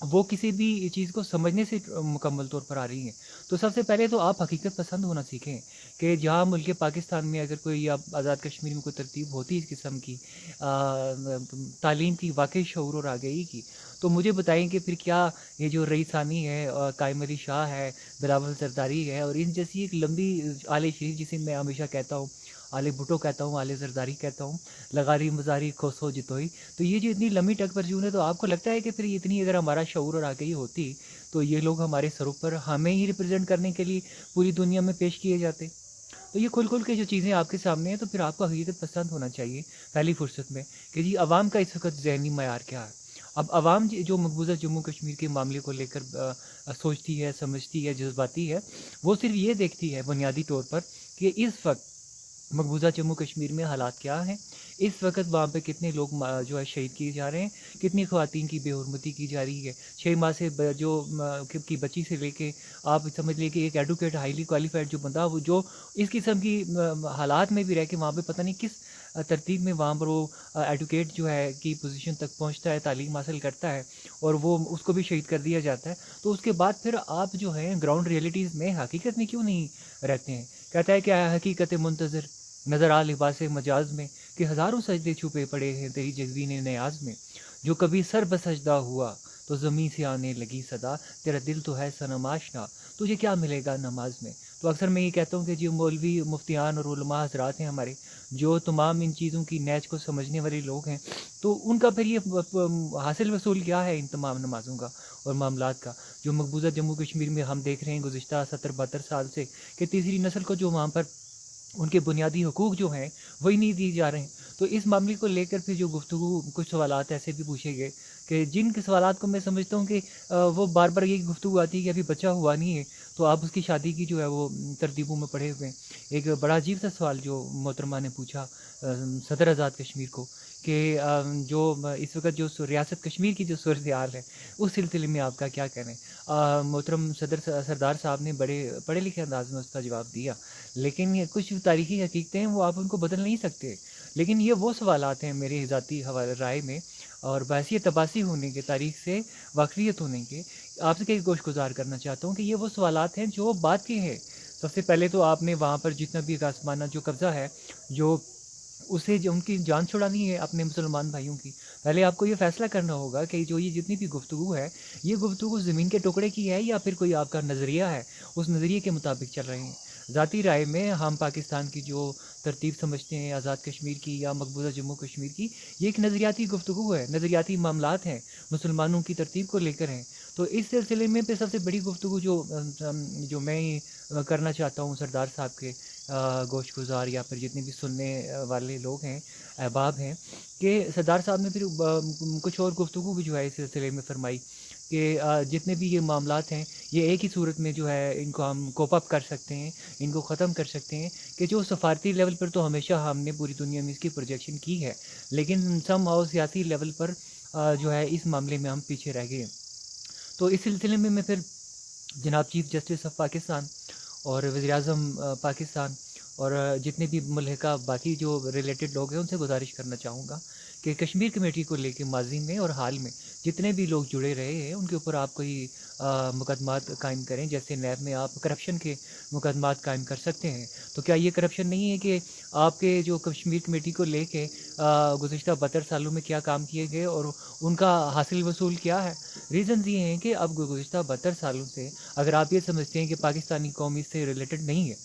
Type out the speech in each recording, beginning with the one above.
وہ کسی بھی چیز کو سمجھنے سے مکمل طور پر آ رہی ہیں۔ تو سب سے پہلے تو آپ حقیقت پسند ہونا سیکھیں کہ جہاں ملک پاکستان میں اگر کوئی آزاد کشمیر میں کوئی ترتیب ہوتی اس قسم کی تعلیم کی، واقعی شعور اور آگہی کی، تو مجھے بتائیں کہ پھر کیا یہ جو رئیس ثانی ہے، قائم علی شاہ ہے، بلاول زرداری ہے، اور ان جیسی ایک لمبی آل شریف جسے میں ہمیشہ کہتا ہوں، آل بھٹو کہتا ہوں، آل زرداری کہتا ہوں، لغاری مزاری کھوسو جتوئی، تو یہ جو اتنی لمبی ٹک پرچون ہے، تو آپ کو لگتا ہے کہ پھر اتنی اگر ہمارا شعور اور آگہی ہوتی تو یہ لوگ ہمارے سروں پر ہمیں ہی ریپرزینٹ کرنے کے لیے پوری دنیا میں پیش کیے جاتے؟ تو یہ کھل کھل کے جو چیزیں آپ کے سامنے ہیں، تو پھر آپ کو حقیقت پسند ہونا چاہیے پہلی فرصت میں کہ جی عوام کا اس وقت ذہنی معیار کیا ہے۔ اب عوام جو مقبوضہ جموں کشمیر کے معاملے کو لے کر سوچتی ہے، سمجھتی ہے، جذباتی ہے، وہ صرف یہ دیکھتی ہے بنیادی طور پر کہ اس وقت مقبوضہ جموں کشمیر میں حالات کیا ہیں، اس وقت وہاں پہ کتنے لوگ جو ہے شہید کیے جا رہے ہیں، کتنی خواتین کی بے حرمتی کی جا رہی ہے، 6 ماہ سے جو کی بچی سے لے کے آپ سمجھ لیں کہ ایک ایڈوکیٹ ہائیلی کوالیفائڈ جو بندہ وہ جو اس قسم کی حالات میں بھی رہ کے وہاں پہ پتہ نہیں کس ترتیب میں وہاں پر وہ ایڈوکیٹ جو ہے کی پوزیشن تک پہنچتا ہے، تعلیم حاصل کرتا ہے، اور وہ اس کو بھی شہید کر دیا جاتا ہے۔ تو اس کے بعد پھر آپ جو ہیں گراؤنڈ ریئلٹیز میں حقیقت میں کیوں نہیں رہتے ہیں؟ کہتا ہے کہ حقیقت منتظر نظر آ لباس مجاز میں، کہ ہزاروں سجدے چھپے پڑے ہیں تیری جگوین نیاز میں، جو کبھی سر بسجدہ ہوا تو زمین سے آنے لگی صدا، تیرا دل تو ہے صنم آشنا، تجھے کیا ملے گا نماز میں۔ تو اکثر میں یہ کہتا ہوں کہ جو مولوی مفتیان اور علماء حضرات ہیں ہمارے، جو تمام ان چیزوں کی نیچ کو سمجھنے والے لوگ ہیں، تو ان کا پھر یہ حاصل وصول کیا ہے ان تمام نمازوں کا اور معاملات کا، جو مقبوضہ جموں کشمیر میں ہم دیکھ رہے ہیں گزشتہ 70-72 سال سے کہ تیسری نسل کو جو وہاں پر ان کے بنیادی حقوق جو ہیں وہی نہیں دیے جا رہے ہیں۔ تو اس معاملے کو لے کر پھر جو گفتگو، کچھ سوالات ایسے بھی پوچھے گئے کہ جن کے سوالات کو میں سمجھتا ہوں کہ وہ بار بار یہ گفتگو آتی ہے کہ ابھی بچہ ہوا نہیں ہے تو آپ اس کی شادی کی جو ہے وہ ترتیبوں میں پڑے ہوئے ہیں۔ ایک بڑا عجیب سا سوال جو محترمہ نے پوچھا صدر آزاد کشمیر کو کہ جو اس وقت جو ریاست کشمیر کی جو صورتحال ہے اس سلسلے میں آپ کا کیا کہنا ہے؟ محترم سردار صاحب نے بڑے پڑھے لکھے انداز میں اس کا جواب دیا، لیکن یہ کچھ تاریخی حقیقتیں ہیں وہ آپ ان کو بدل نہیں سکتے، لیکن یہ وہ سوالات ہیں میرے ذاتی رائے میں اور بحثیت تباسی ہونے کے، تاریخ سے واقفیت ہونے کے، آپ سے کہ گوش گزار کرنا چاہتا ہوں کہ یہ وہ سوالات ہیں جو بات کے ہیں۔ سب سے پہلے تو آپ نے وہاں پر جتنا بھی آسمانہ جو قبضہ ہے، جو اسے جو ان کی جان چھڑانی ہے اپنے مسلمان بھائیوں کی، پہلے آپ کو یہ فیصلہ کرنا ہوگا کہ جو یہ جتنی بھی گفتگو ہے، یہ گفتگو زمین کے ٹکڑے کی ہے یا پھر کوئی آپ کا نظریہ ہے، اس نظریے کے مطابق چل رہے ہیں۔ ذاتی رائے میں ہم پاکستان کی جو ترتیب سمجھتے ہیں آزاد کشمیر کی یا مقبوضہ جموں کشمیر کی، یہ ایک نظریاتی گفتگو ہے، نظریاتی معاملات ہیں، مسلمانوں کی ترتیب کو لے کر ہیں۔ تو اس سلسلے میں پہ سب سے بڑی گفتگو جو میں کرنا چاہتا ہوں سردار صاحب کے گوشت گزار یا پھر جتنے بھی سننے والے لوگ ہیں، احباب ہیں، کہ سردار صاحب نے پھر کچھ اور گفتگو بھی جو ہے اس سلسلے میں فرمائی کہ جتنے بھی یہ معاملات ہیں یہ ایک ہی صورت میں جو ہے ان کو ہم کوپ اپ کر سکتے ہیں، ان کو ختم کر سکتے ہیں، کہ جو سفارتی لیول پر تو ہمیشہ ہم نے پوری دنیا میں اس کی پروجیکشن کی ہے، لیکن سم ہاؤ سیاسی لیول پر جو ہے اس معاملے میں ہم پیچھے رہ گئے۔ تو اس سلسلے میں پھر جناب چیف جسٹس آف پاکستان اور وزیر اعظم پاکستان اور جتنے بھی ملحقہ باقی جو ریلیٹڈ لوگ ہیں ان سے گزارش کرنا چاہوں گا کہ کشمیر کمیٹی کو لے کے ماضی میں اور حال میں جتنے بھی لوگ جڑے رہے ہیں ان کے اوپر آپ کوئی مقدمات قائم کریں، جیسے نیب میں آپ کرپشن کے مقدمات قائم کر سکتے ہیں۔ تو کیا یہ کرپشن نہیں ہے کہ آپ کے جو کشمیر کمیٹی کو لے کے گزشتہ 72 سالوں میں کیا کام کیے گئے اور ان کا حاصل وصول کیا ہے؟ ریزنز یہ ہیں کہ اب گزشتہ 72 سالوں سے اگر آپ یہ سمجھتے ہیں کہ پاکستانی قوم اس سے ریلیٹڈ نہیں ہے،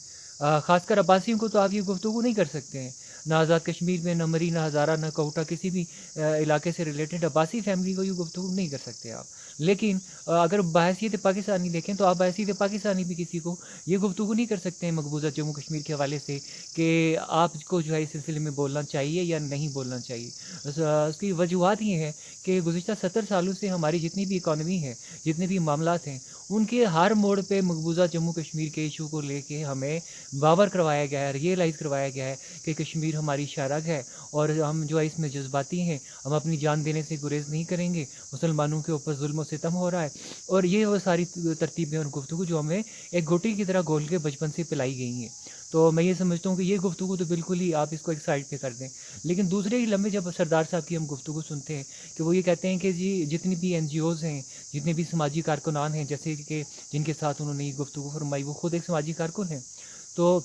خاص کر عباسیوں کو تو آپ یہ گفتگو نہیں کر سکتے ہیں، نہ آزاد کشمیر میں، نہ مری، نہ ہزارہ، نہ کوٹا، کسی بھی علاقے سے ریلیٹڈ عباسی فیملی کو یہ گفتگو نہیں کر سکتے آپ۔ لیکن اگر بحیثیت پاکستانی دیکھیں تو آپ بحیثیت پاکستانی بھی کسی کو یہ گفتگو نہیں کر سکتے ہیں مقبوضہ جموں کشمیر کے حوالے سے کہ آپ کو جو ہے اس سلسلے میں بولنا چاہیے یا نہیں بولنا چاہیے۔ اس کی وجوہات یہ ہے کہ گزشتہ 70 سالوں سے ہماری جتنی بھی اکانومی ہے، جتنے بھی معاملات ہیں، ان کے ہر موڑ پہ مقبوضہ جموں کشمیر کے ایشو کو لے کے ہمیں باور کروایا گیا ہے، ریئلائز کروایا گیا ہے کہ کشمیر ہماری شارگ ہے اور ہم جو ہے اس میں جذباتی ہیں، ہم اپنی جان دینے سے گریز نہیں کریں گے، مسلمانوں کے اوپر ظلم و ستم ہو رہا ہے، اور یہ وہ ساری ترتیبیں اور گفتگو جو ہمیں ایک گوٹی کی طرح گھول کے بچپن سے پلائی گئی ہیں۔ تو میں یہ سمجھتا ہوں کہ یہ گفتگو تو بالکل ہی آپ اس کو ایک سائڈ پہ کر دیں. لیکن دوسرے ہی لمحے جب سردار صاحب کی ہم گفتگو سنتے ہیں کہ وہ یہ کہتے ہیں کہ جی جتنی بھی این جی اوز ہیں، جتنے بھی سماجی کارکنان ہیں، جیسے کہ جن کے ساتھ انہوں نے یہ گفتگو فرمائی وہ خود ایک سماجی کارکن ہیں، تو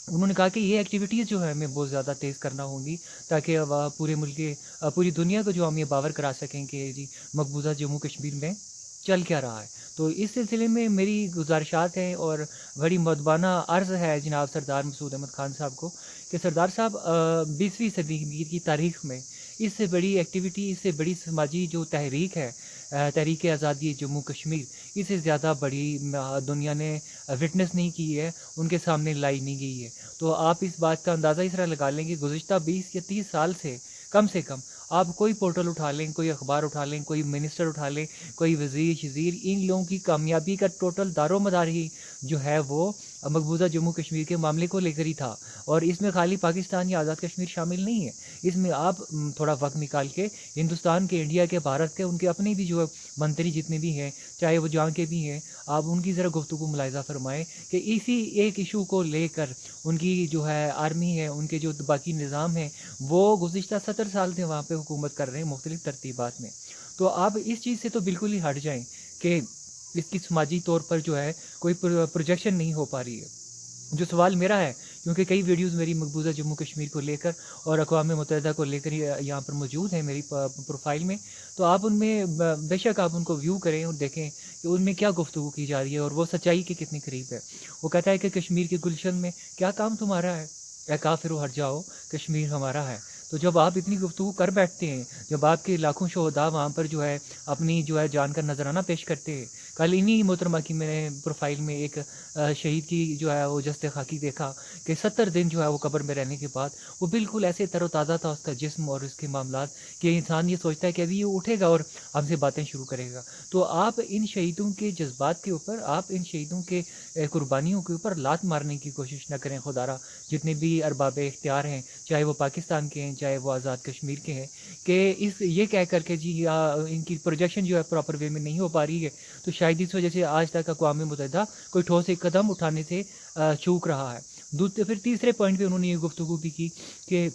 انہوں نے کہا کہ یہ ایکٹیویٹیز جو ہے ہمیں بہت زیادہ تیز کرنا ہوں گی تاکہ پورے ملک کے پوری دنیا کو جو ہم یہ باور کرا سکیں کہ جی مقبوضہ جموں کشمیر میں چل کیا رہا ہے. تو اس سلسلے میں میری گزارشات ہیں اور بڑی مدبانہ عرض ہے جناب سردار مسعود احمد خان صاحب کو کہ سردار صاحب 20ویں صدی کی تاریخ میں اس سے بڑی ایکٹیویٹی، اس سے بڑی سماجی جو تحریک ہے، تحریک آزادی جموں کشمیر، اس سے زیادہ بڑی دنیا نے وٹنس نہیں کی ہے، ان کے سامنے لائی نہیں گئی ہے. تو آپ اس بات کا اندازہ اس طرح لگا لیں کہ گزشتہ 20 یا 30 سال سے کم آپ کوئی پورٹل اٹھا لیں، کوئی اخبار اٹھا لیں، کوئی منسٹر اٹھا لیں، کوئی وزیر شزیر، ان لوگوں کی کامیابی کا ٹوٹل دار و مدار ہی جو ہے وہ مقبوضہ جموں کشمیر کے معاملے کو لے کر ہی تھا. اور اس میں خالی پاکستان یا آزاد کشمیر شامل نہیں ہے، اس میں آپ تھوڑا وقت نکال کے ہندوستان کے، انڈیا کے، بھارت کے، ان کے اپنے بھی جو منتری جتنے بھی ہیں، چاہے وہ جہاں کے بھی ہیں، آپ ان کی ذرا گفتگو ملاحظہ فرمائیں کہ اسی ایک ایشو کو لے کر ان کی جو ہے آرمی ہے، ان کے جو باقی نظام ہیں، وہ گزشتہ 70 سال سے وہاں پہ حکومت کر رہے ہیں مختلف ترتیبات میں. تو آپ اس چیز سے تو بالکل ہی ہٹ جائیں کہ اس کی سماجی طور پر جو ہے کوئی پروجیکشن نہیں ہو پا رہی ہے. جو سوال میرا ہے، کیونکہ کئی ویڈیوز میری مقبوضہ جموں کشمیر کو لے کر اور اقوام متحدہ کو لے کر یہاں پر موجود ہیں میری پروفائل میں، تو آپ ان میں بے شک آپ ان کو ویو کریں اور دیکھیں کہ ان میں کیا گفتگو کی جا رہی ہے اور وہ سچائی کے کتنے قریب ہے. وہ کہتا ہے کہ کشمیر کے گلشن میں کیا کام تمہارا ہے، اے کافرو ہٹ جاؤ، کشمیر ہمارا ہے. تو جب آپ اتنی گفتگو کر بیٹھتے ہیں، جب آپ کے لاکھوں شہداء وہاں پر جو ہے اپنی جو ہے جان کا نذرانہ پیش کرتے ہیں، کل انہی محترمہ کی میں نے پروفائل میں ایک شہید کی جو ہے وہ جسد خاکی دیکھا کہ 70 دن جو ہے وہ قبر میں رہنے کے بعد وہ بالکل ایسے تر و تازہ تھا اس کا جسم اور اس کے معاملات کہ انسان یہ سوچتا ہے کہ ابھی یہ اٹھے گا اور ہم سے باتیں شروع کرے گا. تو آپ ان شہیدوں کے جذبات کے اوپر، آپ ان شہیدوں کے قربانیوں کے اوپر لات مارنے کی کوشش نہ کریں خدارا. جتنے بھی ارباب اختیار ہیں، چاہے وہ پاکستان کے ہیں، چاہے وہ آزاد کشمیر کے ہیں، کہ یہ کہہ کر کے جی ان کی پروجیکشن جو ہے پراپر وے میں نہیں ہو پا رہی ہے، تو شاید اس وجہ سے آج تک اقوام متحدہ کوئی ٹھوس ایک قدم اٹھانے سے چوک رہا ہے. پھر تیسرے پوائنٹ پہ انہوں نے یہ گفتگو بھی کی کہ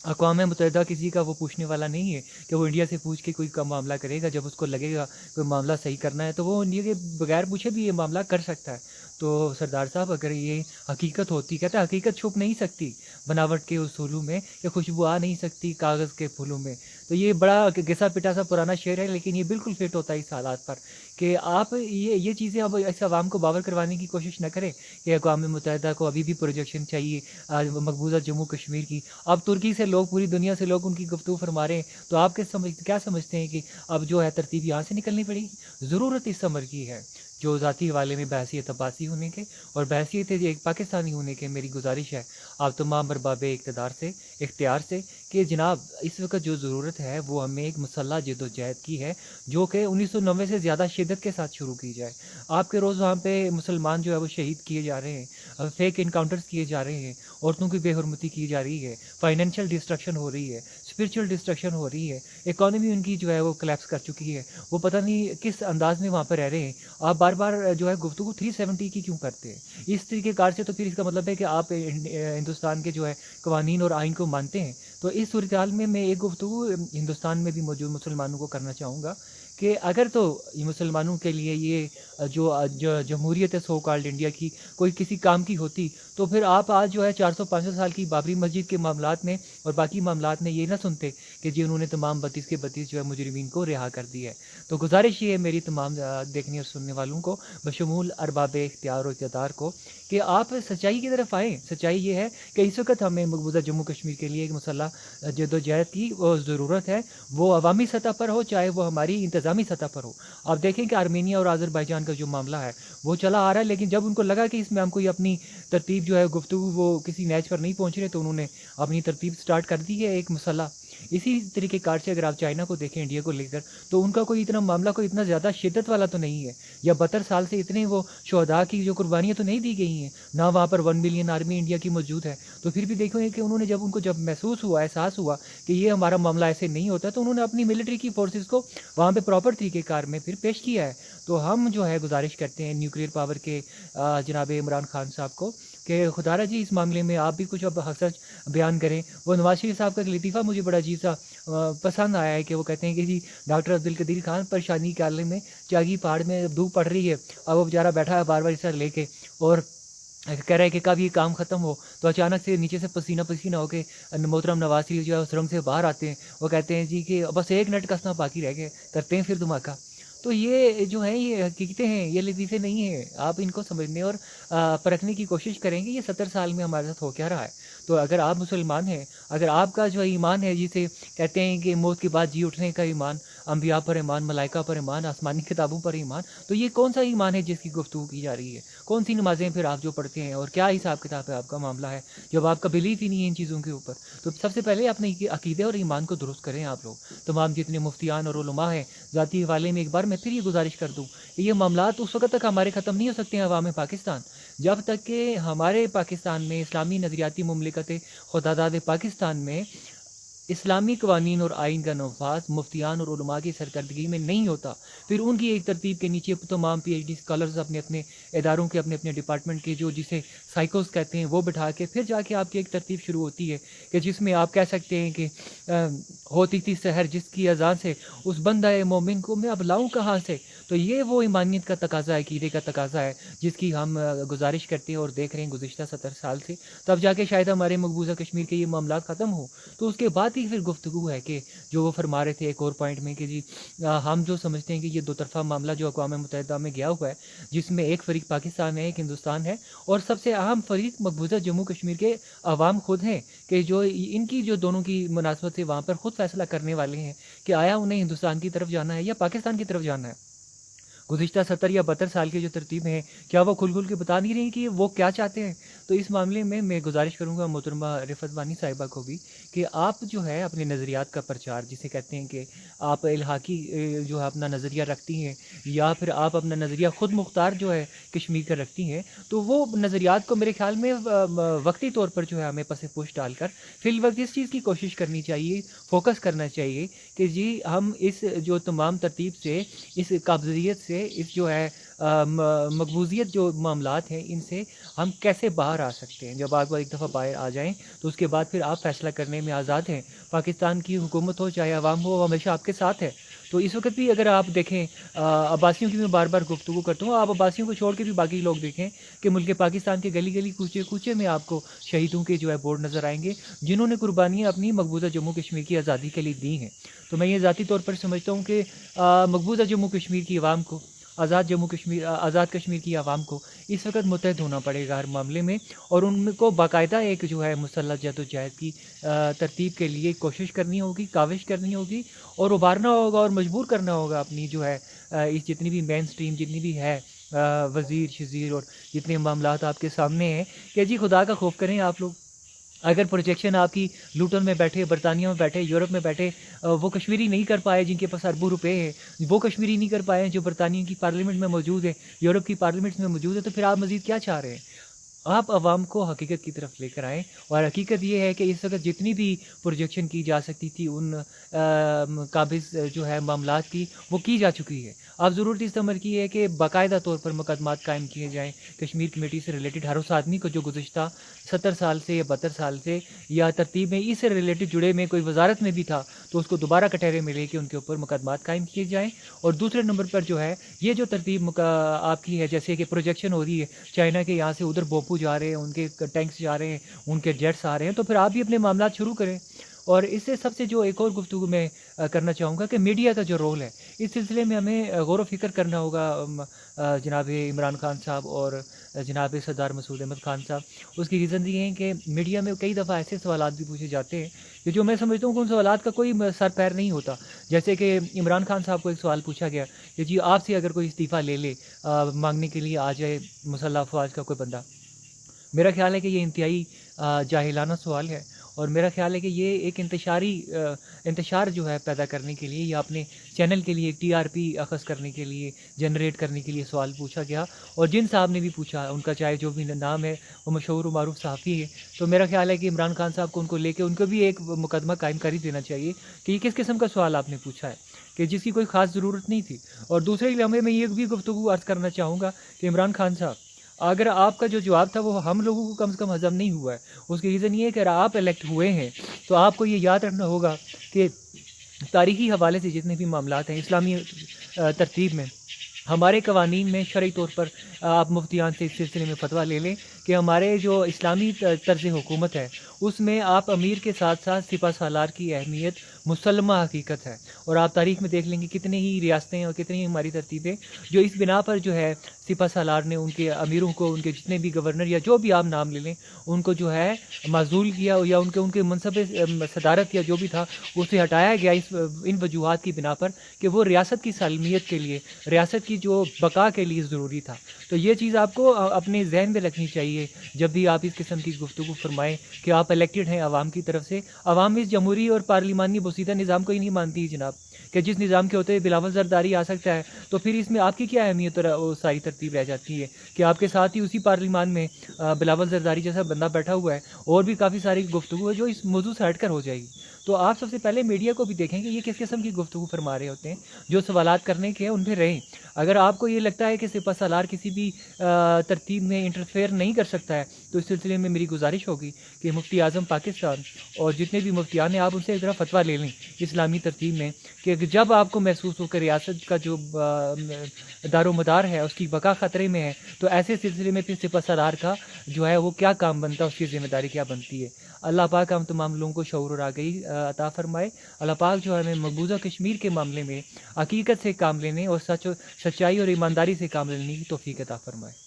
اقوام متحدہ کسی کا وہ پوچھنے والا نہیں ہے کہ وہ انڈیا سے پوچھ کے کوئی معاملہ کرے گا. جب اس کو لگے گا کوئی معاملہ صحیح کرنا ہے تو وہ انڈیا کے بغیر پوچھے بھی یہ معاملہ کر سکتا ہے. تو سردار صاحب اگر یہ حقیقت ہوتی، کہتا ہے حقیقت چھپ نہیں سکتی بناوٹ کے اصولوں میں، یا خوشبو آ نہیں سکتی کاغذ کے پھولوں میں. تو یہ بڑا گھسا پٹا سا پرانا شعر ہے، لیکن یہ بالکل فٹ ہوتا ہے اس حالات پر کہ آپ یہ چیزیں اب اس عوام کو باور کروانے کی کوشش نہ کریں کہ اقوام متحدہ کو ابھی بھی پروجیکشن چاہیے مقبوضہ جموں کشمیر کی. اب ترکی سے لوگ، پوری دنیا سے لوگ ان کی گفتگو فرما رہے ہیں، تو آپ کیا سمجھتے ہیں کہ اب جو ہے ترتیب یہاں سے نکلنی پڑے گی؟ ضرورت اس امر کی ہے. جو ذاتی حوالے میں بحثیت عباسی ہونے کے اور بحثیت ایک پاکستانی ہونے کے میری گزارش ہے آپ تمام ارباب اختیار سے کہ جناب اس وقت جو ضرورت ہے وہ ہمیں ایک مسلح جد و جہد کی ہے، جو کہ 1990 سے زیادہ شدت کے ساتھ شروع کی جائے. آپ کے روز وہاں پہ مسلمان جو ہے وہ شہید کیے جا رہے ہیں، فیک انکاؤنٹرز کیے جا رہے ہیں، عورتوں کی بے حرمتی کی جا رہی ہے، فائنینشیل ڈسٹرکشن ہو رہی ہے، اسپرچل ڈسٹرکشن ہو رہی ہے، اکانومی ان کی جو ہے وہ کلیپس کر چکی ہے، وہ پتہ نہیں کس انداز میں وہاں پہ رہ رہے ہیں. آپ بار بار جو ہے گفتگو 370 کی کیوں کرتے ہیں اس طریقے کار سے؟ تو پھر اس کا مطلب ہے کہ آپ ہندوستان کے جو ہے قوانین اور آئین کو مانتے ہیں. تو اس صورتحال میں ایک گفتگو ہندوستان میں بھی موجود مسلمانوں کو کرنا چاہوں گا کہ اگر تو یہ مسلمانوں کے لیے یہ جو جمہوریت ہے سو کالڈ انڈیا کی کوئی کسی کام کی ہوتی، تو پھر آپ آج جو ہے 400-500 سال کی بابری مسجد کے معاملات میں اور باقی معاملات میں یہ نہ سنتے کہ جی انہوں نے تمام 32 کے 32 جو ہے مجرمین کو رہا کر دیا ہے. تو گزارش یہ ہے میری تمام دیکھنے اور سننے والوں کو بشمول ارباب اختیار و اقتدار کو کہ آپ سچائی کی طرف آئیں. سچائی یہ ہے کہ اس وقت ہمیں مقبوضہ جموں کشمیر کے لیے ایک مسلح جد و جہد کی ضرورت ہے، وہ عوامی سطح پر ہو چاہے وہ ہماری انتظامی سطح پر ہو. آپ دیکھیں کہ آرمینیا اور آذربائیجان کا جو معاملہ ہے وہ چلا آ رہا ہے، لیکن جب ان کو لگا کہ اس میں ہم کوئی اپنی ترتیب جو ہے گفتگو وہ کسی نیچ پر نہیں پہنچ رہے، تو انہوں نے اپنی ترتیب سٹارٹ کر دی ہے ایک مسلح. اسی طریقے کار سے اگر آپ چائنا کو دیکھیں، انڈیا کو لے کر، تو ان کا کوئی اتنا معاملہ کوئی اتنا زیادہ شدت والا تو نہیں ہے، یا 72 سال سے اتنے وہ شہداء کی جو قربانیاں تو نہیں دی گئی ہیں، نہ وہاں پر 1 ملین آرمی انڈیا کی موجود ہے. تو پھر بھی دیکھو کہ انہوں نے جب محسوس ہوا، احساس ہوا کہ یہ ہمارا معاملہ ایسے نہیں ہوتا، تو انہوں نے اپنی ملٹری کی فورسز کو وہاں پہ پراپر طریقے کار میں پھر پیش کیا ہے. تو ہم جو ہے گزارش کرتے ہیں نیوکلیئر پاور کے جناب عمران خان صاحب کو کہ خدا را جی اس معاملے میں آپ بھی کچھ اب حق سچ بیان کریں۔ وہ نواز شریف صاحب کا ایک لطیفہ مجھے بڑا عجیب سا پسند آیا ہے کہ وہ کہتے ہیں کہ جی ڈاکٹر عبدالقدیر خان پریشانی کے عالم میں چاگی پہاڑ میں دھوپ پڑ رہی ہے، اب وہ بیچارہ بیٹھا ہے بار بار اسے لے کے، اور کہہ رہے ہیں کہ کب یہ کام ختم ہو، تو اچانک سے نیچے سے پسینہ پسینہ ہو کے محترم نواز شریف جو ہے اس رنگ سے باہر آتے ہیں، وہ کہتے ہیں جی کہ بس 1 منٹ کسنا باقی رہ گئے، کرتے ہیں پھر دھماکہ۔ تو یہ جو ہیں یہ حقیقتیں ہیں، یہ لطیفے نہیں ہیں، آپ ان کو سمجھنے اور پرکھنے کی کوشش کریں گے یہ 70 سال میں ہمارے ساتھ ہو کیا رہا ہے۔ تو اگر آپ مسلمان ہیں، اگر آپ کا جو ایمان ہے جسے کہتے ہیں کہ موت کے بعد جی اٹھنے کا ایمان، انبیاء پر ایمان، ملائکہ پر ایمان، آسمانی کتابوں پر ایمان، تو یہ کون سا ایمان ہے جس کی گفتگو کی جا رہی ہے؟ کون سی نمازیں پھر آپ جو پڑھتے ہیں، اور کیا حساب کتاب ہے آپ کا معاملہ ہے جب آپ کا بلیف ہی نہیں ہے ان چیزوں کے اوپر؟ تو سب سے پہلے اپنے عقیدے اور ایمان کو درست کریں آپ لوگ، تمام جتنے مفتیان اور علماء ہیں۔ ذاتی حوالے میں ایک بار میں پھر یہ گزارش کر دوں کہ یہ معاملات اس وقت تک ہمارے ختم نہیں ہو سکتے ہیں عوام پاکستان، جب تک کہ ہمارے پاکستان میں اسلامی نظریاتی مملکت خداداد پاکستان میں اسلامی قوانین اور آئین کا نفاذ مفتیان اور علماء کی سرکردگی میں نہیں ہوتا۔ پھر ان کی ایک ترتیب کے نیچے تمام پی ایچ ڈی اسکالرز اپنے اپنے اداروں کے اپنے اپنے ڈپارٹمنٹ کے جو جسے سائیکوز کہتے ہیں وہ بٹھا کے پھر جا کے آپ کی ایک ترتیب شروع ہوتی ہے کہ جس میں آپ کہہ سکتے ہیں کہ ہوتی تھی سحر جس کی اذان سے اس بندہ مومن کو میں اب لاؤں کہاں سے۔ تو یہ وہ ایمانیت کا تقاضا ہے، عقیدے کا تقاضا ہے جس کی ہم گزارش کرتے ہیں اور دیکھ رہے ہیں گزشتہ 70 سال سے، تب جا کے شاید ہمارے مقبوضہ کشمیر کے یہ معاملات ختم ہو۔ تو اس کے بعد ہی پھر گفتگو ہے کہ جو وہ فرما رہے تھے ایک اور پوائنٹ میں کہ جی ہم جو سمجھتے ہیں کہ یہ دو طرفہ معاملہ جو اقوام متحدہ میں گیا ہوا ہے، جس میں ایک فریق پاکستان ہے، ایک ہندوستان ہے، اور سب سے اہم فریق مقبوضہ جموں کشمیر کے عوام خود ہیں، کہ جو ان کی جو دونوں کی مناسبت سے وہاں پر خود فیصلہ کرنے والے ہیں کہ آیا انہیں ہندوستان کی طرف جانا ہے یا پاکستان کی طرف جانا ہے۔ گزشتہ 70 یا 72 سال کی جو ترتیب ہیں، کیا وہ کھل کھل کے بتا نہیں رہی کہ وہ کیا چاہتے ہیں؟ تو اس معاملے میں گزارش کروں گا محترمہ رفعت بانی صاحبہ کو بھی کہ آپ جو ہے اپنے نظریات کا پرچار، جسے کہتے ہیں کہ آپ الحاقی جو ہے اپنا نظریہ رکھتی ہیں، یا پھر آپ اپنا نظریہ خود مختار جو ہے کشمیر کا رکھتی ہیں، تو وہ نظریات کو میرے خیال میں وقتی طور پر جو ہے ہمیں پس پوش ڈال کر فی الوقت اس چیز کی کوشش کرنی چاہیے، فوکس کرنا چاہیے کہ جی ہم اس جو تمام ترتیب سے، اس قابضیت سے، اس جو ہے مقبوضیت جو معاملات ہیں، ان سے ہم کیسے باہر آ سکتے ہیں۔ جب آپ ایک دفعہ باہر آ جائیں تو اس کے بعد پھر آپ فیصلہ کرنے میں آزاد ہیں۔ پاکستان کی حکومت ہو چاہے عوام ہو، وہ ہمیشہ آپ کے ساتھ ہے۔ تو اس وقت بھی اگر آپ دیکھیں، عباسیوں کی میں بار بار گفتگو کرتا ہوں، آپ عباسیوں کو چھوڑ کے بھی باقی لوگ دیکھیں کہ ملک پاکستان کے گلی گلی کوچے کوچے میں آپ کو شہیدوں کے جو ہے بورڈ نظر آئیں گے، جنہوں نے قربانیاں اپنی مقبوضہ جموں کشمیر کی آزادی کے لیے دی ہیں۔ تو میں یہ ذاتی طور پر سمجھتا ہوں کہ مقبوضہ جموں کشمیر کی عوام کو، آزاد کشمیر کی عوام کو اس وقت متحد ہونا پڑے گا ہر معاملے میں، اور ان کو باقاعدہ ایک جو ہے مسلح جدوجہد کی ترتیب کے لیے کوشش کرنی ہوگی، کاوش کرنی ہوگی، اور ابھارنا ہوگا اور مجبور کرنا ہوگا اپنی جو ہے اس جتنی بھی مین سٹریم جتنی بھی ہے وزیر شزیر اور جتنے معاملات آپ کے سامنے ہیں، کہ جی خدا کا خوف کریں آپ لوگ۔ اگر پروجیکشن آپ کی لوٹن میں بیٹھے، برطانیہ میں بیٹھے، یورپ میں بیٹھے وہ کشمیری نہیں کر پائے جن کے پاس اربوں روپے ہیں، وہ کشمیری نہیں کر پائے جو برطانیہ کی پارلیمنٹ میں موجود ہے، یورپ کی پارلیمنٹ میں موجود ہے، تو پھر آپ مزید کیا چاہ رہے ہیں؟ آپ عوام کو حقیقت کی طرف لے کر آئیں، اور حقیقت یہ ہے کہ اس وقت جتنی بھی پروجیکشن کی جا سکتی تھی ان قابض جو ہے معاملات کی، وہ کی جا چکی ہے۔ آپ ضرورت اس عمل کی ہے کہ باقاعدہ طور پر مقدمات قائم کیے جائیں کشمیر کمیٹی سے ریلیٹڈ ہر اس آدمی کو جو گزشتہ 70 سال سے یا 72 سال سے یا ترتیب میں اس سے ریلیٹڈ جڑے میں کوئی وزارت میں بھی تھا، تو اس کو دوبارہ کٹہرے میں لے کے ان کے اوپر مقدمات قائم کیے جائیں۔ اور دوسرے نمبر پر جو ہے یہ جو ترتیب آپ کی ہے، جیسے کہ پروجیکشن ہو رہی ہے چائنا کے یہاں سے ادھر بوپو جا رہے ہیں، ان کے ٹینکس جا رہے ہیں، ان کے جیٹس آ رہے ہیں، تو پھر آپ بھی اپنے معاملات شروع کریں۔ اور اس سے سب سے جو ایک اور گفتگو میں کرنا چاہوں گا کہ میڈیا کا جو رول ہے اس سلسلے میں ہمیں غور و فکر کرنا ہوگا۔ جناب عمران خان صاحب اور جناب سردار مسعود احمد خان صاحب، اس کی ریزن یہ ہیں کہ میڈیا میں کئی دفعہ ایسے سوالات بھی پوچھے جاتے ہیں کہ جو میں سمجھتا ہوں کہ ان سوالات کا کوئی سر پیر نہیں ہوتا۔ جیسے کہ عمران خان صاحب کو ایک سوال پوچھا گیا کہ جی آپ سے اگر کوئی استعفیٰ لے لے، مانگنے کے لیے آ جائے مسلح افواج کا کوئی بندہ، میرا خیال ہے کہ یہ انتہائی جاہلانہ سوال ہے، اور میرا خیال ہے کہ یہ ایک انتشار جو ہے پیدا کرنے کے لیے یا اپنے چینل کے لیے ٹی آر پی اخذ کرنے کے لیے، جنریٹ کرنے کے لیے سوال پوچھا گیا۔ اور جن صاحب نے بھی پوچھا، ان کا چاہے جو بھی نام ہے وہ مشہور و معروف صحافی ہے، تو میرا خیال ہے کہ عمران خان صاحب کو ان کو لے کے ان کو بھی ایک مقدمہ قائم کر ہی دینا چاہیے کہ یہ کس قسم کا سوال آپ نے پوچھا ہے، کہ جس کی کوئی خاص ضرورت نہیں تھی۔ اور دوسرے لمحے میں یہ بھی گفتگو عرض کرنا چاہوں گا کہ عمران خان صاحب، اگر آپ کا جو جواب تھا وہ ہم لوگوں کو کم سے کم ہضم نہیں ہوا ہے، اس کی ریزن یہ ہے کہ اگر آپ الیکٹ ہوئے ہیں تو آپ کو یہ یاد رکھنا ہوگا کہ تاریخی حوالے سے جتنے بھی معاملات ہیں اسلامی ترتیب میں، ہمارے قوانین میں شرعی طور پر آپ مفتیان سے اس سلسلے میں فتویٰ لے لیں کہ ہمارے جو اسلامی طرز حکومت ہے اس میں آپ امیر کے ساتھ ساتھ سپہ سالار کی اہمیت مسلمہ حقیقت ہے، اور آپ تاریخ میں دیکھ لیں گے کتنی ہی ریاستیں اور کتنی ہی ہماری ترتیبیں جو اس بنا پر جو ہے سپہ سالار نے ان کے امیروں کو، ان کے جتنے بھی گورنر یا جو بھی آپ نام لے لیں ان کو جو ہے معزول کیا، یا ان کے منصب صدارت یا جو بھی تھا اسے ہٹایا گیا ان وجوہات کی بنا پر کہ وہ ریاست کی سالمیت کے لیے، ریاست کی جو بقا کے لیے ضروری تھا۔ تو یہ چیز آپ کو اپنے ذہن میں رکھنی چاہیے جب بھی آپ اس قسم کی گفتگو فرمائیں کہ آپ الیکٹڈ ہیں عوام کی طرف سے۔ عوام اس جمہوری اور پارلیمانی بوسیدہ نظام کو ہی نہیں مانتی جناب، کہ جس نظام کے ہوتے ہوئے بلاول زرداری آ سکتا ہے، تو پھر اس میں آپ کی کیا اہمیت اور ساری ترتیب رہ جاتی ہے کہ آپ کے ساتھ ہی اسی پارلیمان میں بلاول زرداری جیسا بندہ بیٹھا ہوا ہے، اور بھی کافی ساری گفتگو ہے جو اس موضوع سے ہٹ کر ہو جائے گی۔ تو آپ سب سے پہلے میڈیا کو بھی دیکھیں کہ یہ کس قسم کی گفتگو فرما رہے ہوتے ہیں، جو سوالات کرنے کے ہیں ان پہ رہیں۔ اگر آپ کو یہ لگتا ہے کہ سپہ سالار کسی بھی ترتیب میں انٹرفیئر نہیں کر سکتا ہے، تو اس سلسلے میں میری گزارش ہوگی کہ مفتی اعظم پاکستان اور جتنے بھی مفتیان ہیں آپ ان سے ایک طرح فتویٰ لے لیں اسلامی ترتیب میں، کہ جب آپ کو محسوس ہو کہ ریاست کا جو دار و مدار ہے اس کی بقا خطرے میں ہے، تو ایسے سلسلے میں پھر سپہ سالار کا جو ہے وہ کیا کام بنتا ہے، اس کی ذمہ داری کیا بنتی ہے۔ اللہ پاک ہم تمام لوگوں کو شعور اور آگہی عطا فرمائے۔ اللہ پاک جو ہے ہمیں مقبوضہ کشمیر کے معاملے میں حقیقت سے کام لینے اور سچائی اور ایمانداری سے کام لینے کی توفیق عطا فرمائے۔